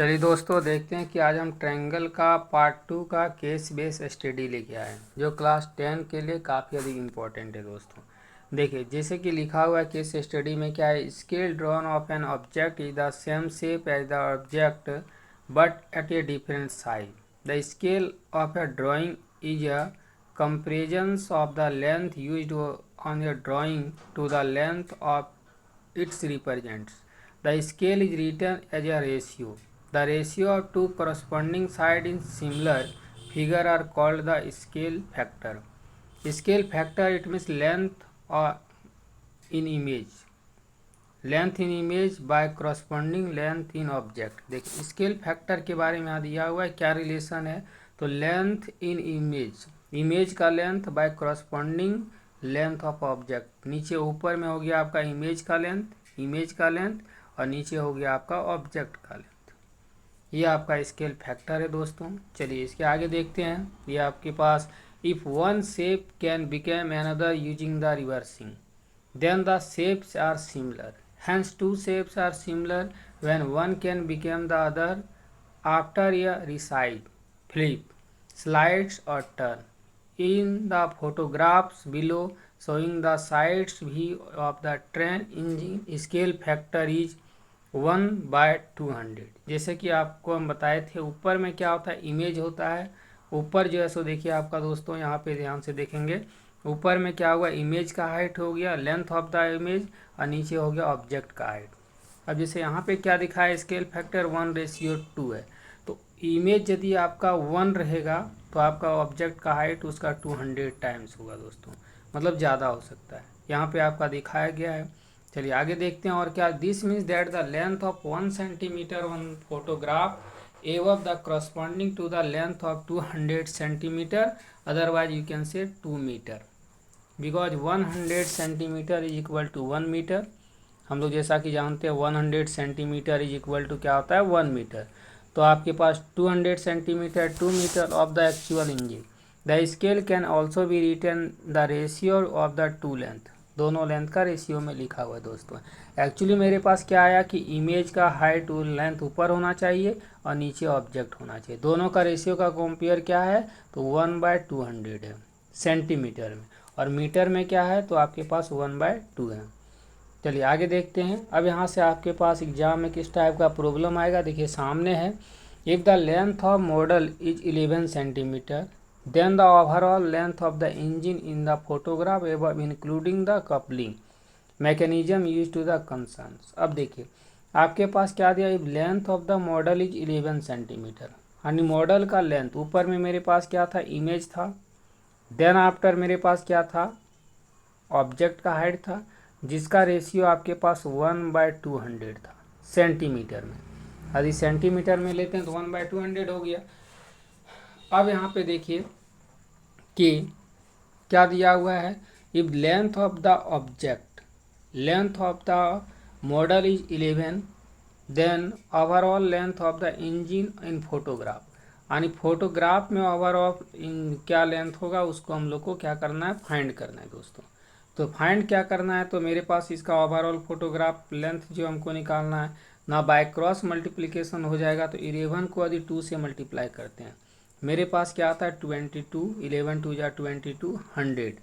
चलिए दोस्तों, देखते हैं कि आज हम ट्रायंगल का पार्ट 2 का केस बेस स्टडी लेके आए हैं, जो क्लास 10 के लिए काफ़ी अधिक इम्पोर्टेंट है दोस्तों। देखिए, जैसे कि लिखा हुआ है केस स्टडी में क्या है, scale drawn of an object is the same shape as the object but at a different size. The scale of a drawing is a comparison of the length used on a drawing to the length of its represents. The scale is written as a ratio. The ratio of two corresponding sides in similar figure are called the scale factor. Scale factor, it means length or in image. Length in image by corresponding length in object. देखिए, scale factor के बारे में यहाँ दिया हुआ है, क्या relation है। तो लेंथ इन इमेज, इमेज का length bye corresponding length of object. नीचे ऊपर में हो गया आपका इमेज का लेंथ, इमेज का लेंथ, और नीचे हो गया आपका ऑब्जेक्ट का लेंथ। ये आपका स्केल फैक्टर है दोस्तों। चलिए इसके आगे देखते हैं। ये आपके पास if one shape can become another using the reversing, then the shapes are similar. Hence two shapes are similar when one can become the other after a resize, flip, slides or turn. In the photographs below showing the sides view of the train engine, scale factor is 1/200। जैसे कि आपको हम बताए थे, ऊपर में क्या होता है, इमेज होता है। ऊपर जो है सो देखिए आपका दोस्तों, यहाँ पे ध्यान से देखेंगे, ऊपर में क्या हुआ, इमेज का हाइट हो गया, लेंथ ऑफ द इमेज, और नीचे हो गया ऑब्जेक्ट का हाइट। अब जैसे यहाँ पे क्या दिखा है, स्केल फैक्टर 1:2 है। तो इमेज यदि आपका 1 रहेगा तो आपका ऑब्जेक्ट का हाइट उसका 200 टाइम्स होगा दोस्तों, मतलब ज़्यादा हो सकता है। यहाँ पे आपका दिखाया गया है। चलिए आगे देखते हैं और क्या। This means that the length of 1 centimetre on photograph above the corresponding to the length of 200 centimeter, otherwise you can say 2 meter, because 100 centimetre is equal to 1 metre. हम लोग जैसा कि जानते हैं 100 सेंटीमीटर इज इक्वल टू क्या होता है, 1 metre. तो आपके पास 200 centimetre 2 metre of the actual engine. The scale can also be written the ratio of the two length, दोनों लेंथ का रेशियो में लिखा हुआ है दोस्तों। एक्चुअली मेरे पास क्या आया कि इमेज का हाइट लेंथ ऊपर होना चाहिए और नीचे ऑब्जेक्ट होना चाहिए। दोनों का रेशियो का कंपेयर क्या है, तो 1/200 है सेंटीमीटर में, और मीटर में क्या है, तो आपके पास 1/2 है। चलिए आगे देखते हैं। अब यहाँ से आपके पास एग्जाम में किस टाइप का प्रॉब्लम आएगा, देखिए सामने है। If the length of model is 11 centimetre, then the overall length of the engine in the photograph above including the coupling mechanism used to the concerns। अब देखिए आपके पास क्या दिया, length of the model is 11 centimetre, यानी model का length. ऊपर में मेरे पास क्या था, इमेज था। देन आफ्टर मेरे पास क्या था, ऑब्जेक्ट का हाइट था, जिसका रेशियो आपके पास 1/200 था सेंटीमीटर में। यदि सेंटीमीटर में लेते हैं तो 1/200 हो गया। अब यहाँ पे देखिए कि क्या दिया हुआ है, if length of the object, length of the model is 11, then overall length of the engine in photograph, यानी फोटोग्राफ में ओवरऑल क्या लेंथ होगा उसको हम लोग को क्या करना है, फाइंड करना है दोस्तों। तो फाइंड क्या करना है, तो मेरे पास इसका ओवरऑल फोटोग्राफ लेंथ जो हमको निकालना है ना, बाय क्रॉस मल्टीप्लिकेशन हो जाएगा। तो 11 को यदि 2 से मल्टीप्लाई करते हैं, मेरे पास क्या आता है 22, 11 2 22 100।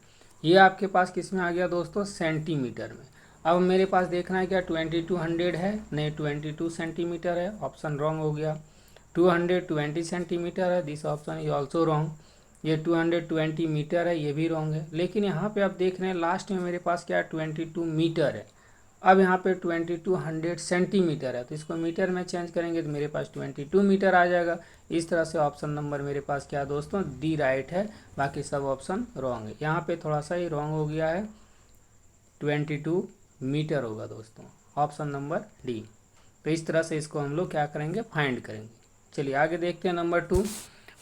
ये आपके पास किस में आ गया दोस्तों, सेंटीमीटर में। अब मेरे पास देखना है क्या 2200 है, नहीं 22 सेंटीमीटर है, ऑप्शन रॉन्ग हो गया। 220 सेंटीमीटर है, this option is also wrong. ये 220 मीटर है, ये भी रॉन्ग है। लेकिन यहाँ पे आप देख रहे हैं लास्ट में मेरे पास क्या 22 मीटर है। अब यहाँ पे 2200 सेंटीमीटर है, तो इसको मीटर में चेंज करेंगे तो मेरे पास 22 मीटर आ जाएगा। इस तरह से ऑप्शन नंबर मेरे पास क्या दोस्तों, डी राइट है, बाकी सब ऑप्शन रॉन्ग है। यहाँ पे थोड़ा सा ही रॉन्ग हो गया है, 22 मीटर होगा दोस्तों, ऑप्शन नंबर डी। तो इस तरह से इसको हम लोग क्या करेंगे, फाइंड करेंगे। चलिए आगे देखते हैं number 2,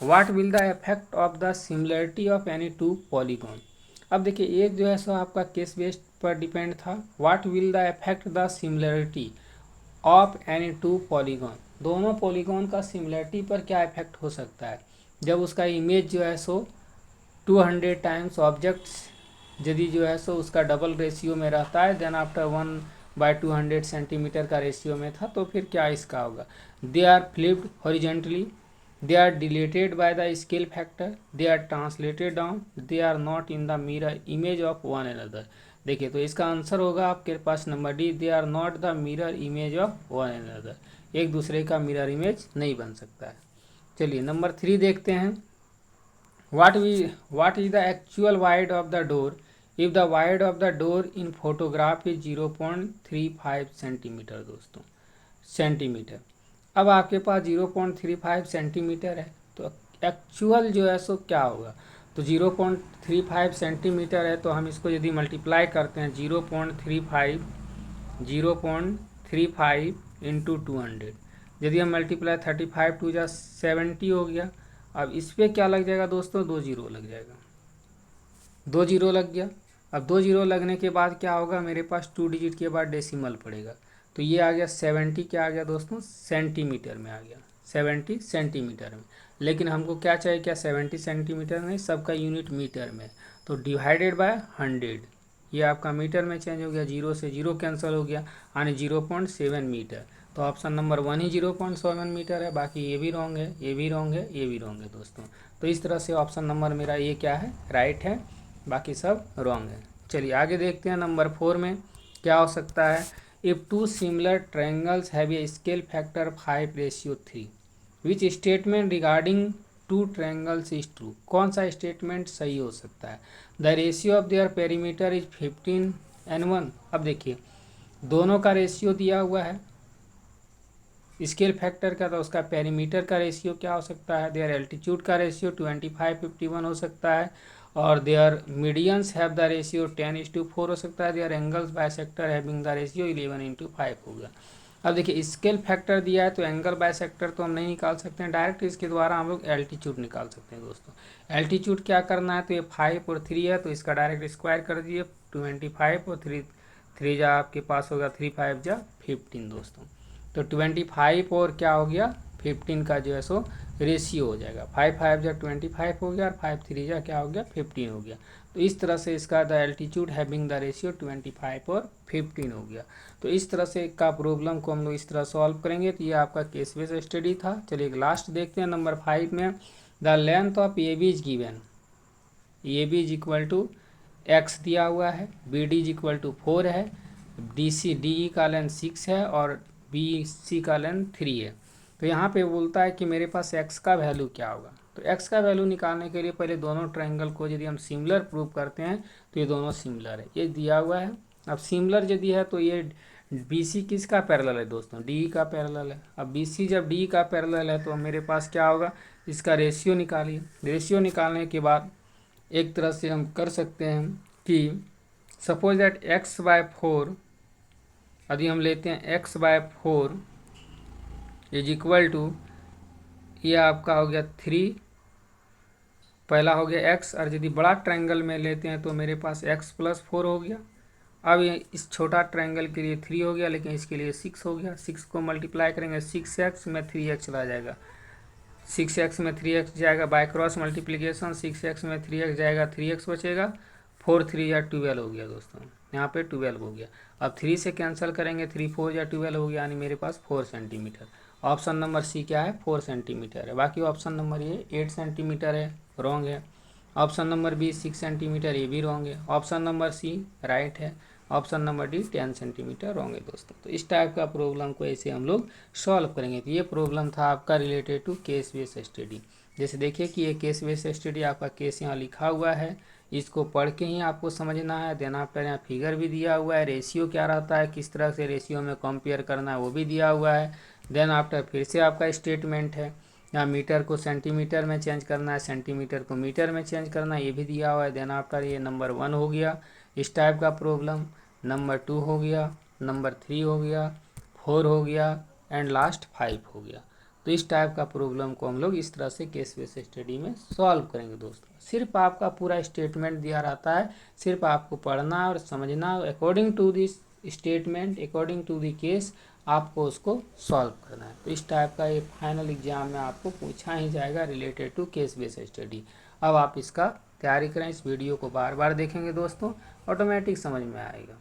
what will the effect of the similarity of any two polygon. अब देखिए एक जो है सो आपका केस बेस्ड पर डिपेंड था। What will the effect the similarity of any two polygon, दोनों पॉलीगॉन का सिमिलरिटी पर क्या इफेक्ट हो सकता है जब उसका इमेज जो है सो 200 टाइम्स ऑब्जेक्ट्स यदि जो है सो उसका डबल रेशियो में रहता है, देन आफ्टर 1 200 सेंटीमीटर का रेशियो में था, तो फिर क्या इसका होगा, they are flipped horizontally, they are dilated by the scale factor, they are translated down, they are not in the mirror image of one another. देखिए तो इसका आंसर होगा आपके पास number D, they are not the mirror image of one another, एक दूसरे का mirror image नहीं बन सकता है। चलिए नंबर 3 देखते हैं, what is the actual width of the door if the width of the door in photograph is 0.35 centimetre. दोस्तों सेंटीमीटर, अब आपके पास 0.35 सेंटीमीटर है, तो एक्चुअल जो है सो क्या होगा, तो 0.35 सेंटीमीटर है, तो हम इसको यदि मल्टीप्लाई करते हैं 0.35 इंटू 200, यदि हम मल्टीप्लाई 35 टू जा 70 हो गया। अब इस पर क्या लग जाएगा दोस्तों, 2 जीरो लग जाएगा, 2 जीरो लग गया। अब 2 जीरो लगने के बाद क्या होगा, मेरे पास 2 डिजिट के बाद डेसिमल पड़ेगा, तो ये आ गया 70, क्या आ गया दोस्तों, सेंटीमीटर में आ गया, 70 सेंटीमीटर में। लेकिन हमको क्या चाहिए, क्या 70 सेंटीमीटर में, सबका यूनिट मीटर में, तो डिवाइडेड बाय 100, ये आपका मीटर में चेंज हो गया, 0 से 0 कैंसिल हो गया, यानी 0.7 मीटर। तो ऑप्शन नंबर 1 ही 0.7 मीटर है, बाकी ये भी रॉन्ग है, ये भी रॉन्ग है, ये भी रॉन्ग है दोस्तों। तो इस तरह से ऑप्शन नंबर मेरा ये क्या है, राइट है, बाकी सब रॉन्ग है। चलिए आगे देखते हैं, नंबर 4 में क्या हो सकता है, if 2 similar triangles have a scale factor 5:3, which statement regarding 2 triangles is true. कौन सा स्टेटमेंट सही हो सकता है, the ratio of their perimeter is 15:1। अब देखिए दोनों का रेशियो दिया हुआ है स्केल फैक्टर का, तो उसका पेरीमीटर का रेशियो क्या हो सकता है, देयर एल्टीट्यूड का रेशियो 25:51 हो सकता है, और their medians have the ratio 10:4 हो सकता है, their angles bisector having the ratio 11:5 होगा। अब देखिए स्केल फैक्टर दिया है, तो एंगल बाइसेक्टर तो हम नहीं निकाल सकते हैं डायरेक्ट, इसके द्वारा हम लोग एल्टीट्यूड निकाल सकते हैं दोस्तों। एल्टीट्यूड क्या करना है, तो ये 5 और 3 है, तो इसका डायरेक्ट स्क्वायर कर दिए, 25 और 3 जा आपके पास होगा 3 5 जा 15 दोस्तों। तो 25 और क्या हो गया 15 का जो है सो रेशियो हो जाएगा, 5 5 जा 25 हो गया, और 5 3 जा क्या हो गया 15 हो गया। तो इस तरह से इसका the altitude having the ratio 25 और 15 हो गया। तो इस तरह से का प्रॉब्लम को हम लोग इस तरह सॉल्व करेंगे। तो ये आपका केस बेस स्टडी था। चलिए लास्ट देखते हैं नंबर 5 में, the length of A B is given, A B is equal to x दिया हुआ है, B D is equal to 4 है, डी सी डी ई का लेंथ 6 है, और बी सी का लेंथ 3 है। तो यहाँ पे बोलता है कि मेरे पास x का वैल्यू क्या होगा। तो x का वैल्यू निकालने के लिए पहले दोनों ट्रायंगल को यदि हम सिमिलर प्रूव करते हैं, तो ये दोनों सिमिलर है, ये दिया हुआ है। अब सिमिलर यदि है तो ये BC किसका पैरेलल है दोस्तों, DE का पैरेलल है। अब BC जब DE का पैरेलल है, तो मेरे पास क्या होगा, इसका रेशियो निकालिए। रेशियो निकालने के बाद एक तरह से हम कर सकते हैं कि सपोज दैट x/4, यदि हम लेते हैं x/4 इज इक्वल टू, ये आपका हो गया 3, पहला हो गया x, और यदि बड़ा ट्रायंगल में लेते हैं तो मेरे पास x+4 हो गया। अब ये इस छोटा ट्रायंगल के लिए 3 हो गया, लेकिन इसके लिए 6 हो गया। 6 को मल्टीप्लाई करेंगे, 6x में 3x रह जाएगा, 6x में 3x जाएगा, बाय क्रॉस मल्टीप्लिकेशन 6x में 3x जाएगा, 3x बचेगा, 4 3 या 12 हो गया दोस्तों, यहाँ पे 12 हो गया। अब 3 से कैंसिल करेंगे, 3 4 या 12 हो गया, यानी मेरे पास 4 सेंटीमीटर। ऑप्शन नंबर सी क्या है, 4 सेंटीमीटर है। बाकी ऑप्शन नंबर ये 8 सेंटीमीटर है, रॉन्ग है। ऑप्शन नंबर बी 6 सेंटीमीटर, ये भी रॉन्ग है। ऑप्शन नंबर सी राइट है। Option number D 10 centimetre wrong है दोस्तों। तो इस टाइप का प्रॉब्लम को ऐसे हम लोग सॉल्व करेंगे। तो ये प्रॉब्लम था आपका related to case base study. जैसे देखिए कि ये केस बेस स्टडी, आपका केस यहाँ लिखा हुआ है, इसको पढ़ के ही आपको समझना है। देन आफ्टर यहाँ फिगर भी दिया हुआ है, रेशियो क्या रहता है, किस तरह से रेशियो में कंपेयर करना है वो भी दिया हुआ है। देन आफ्टर फिर से आपका स्टेटमेंट है, यहाँ मीटर को सेंटीमीटर में चेंज करना है, सेंटीमीटर को मीटर में चेंज करना है, ये भी दिया हुआ है। देन आफ्टर ये नंबर 1 हो गया इस टाइप का प्रॉब्लम, नंबर 2 हो गया, नंबर 3 हो गया, 4 हो गया, एंड लास्ट 5 हो गया। तो इस टाइप का प्रॉब्लम को हम लोग इस तरह से केस बेस स्टडी में सॉल्व करेंगे दोस्तों। सिर्फ आपका पूरा स्टेटमेंट दिया रहता है, सिर्फ आपको पढ़ना और समझना, according to this statement, according to the case आपको उसको सॉल्व करना है। तो इस टाइप का ये फाइनल एग्जाम में आपको पूछा ही जाएगा related to case base study. अब आप इसका तैयारी करें, इस वीडियो को बार बार देखेंगे दोस्तों, ऑटोमेटिक समझ में आएगा।